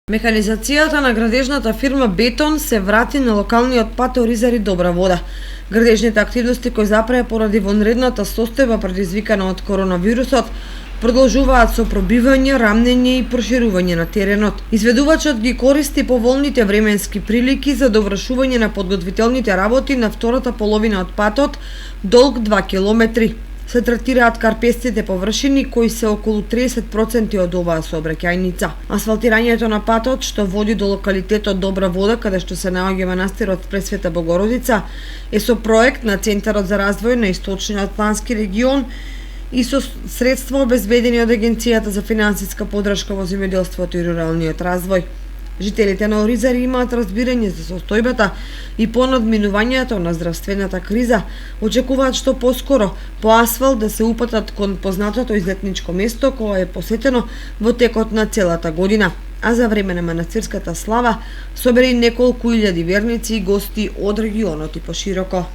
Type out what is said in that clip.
Механизацијата на градежната фирма Бетон се врати на локалниот пат Оризари Добра Вода. Градежните активности кои запреа поради вонредната состојба предизвикана од коронавирусот продолжуваат со пробивање, рамнење и проширување на теренот. Изведувачот ги користи поволните временски прилики за довршување на подготвителните работи на втората половина од патот, долг 2 километри. Се третираат карпестите површини кои се околу 30% од оваа сообраќајница. Асфалтирањето на патот што води до локалитетот Добра Вода, каде што се наоѓа манастирот Пресвета Богородица, е со проект на Центарот за развој на Источниот плански регион и со средства обезбедени од Агенцијата за финансиска поддршка во земјоделството и руралниот развој. Жителите на Оризари имаат разбирање за состојбата и по надминувањето на здравствената криза, очекуваат што поскоро по асфалт да се упатат кон познатото излетничко место кое е посетено во текот на целата година. А за време на манастирската слава собери неколку илјади верници и гости од регионот и пошироко.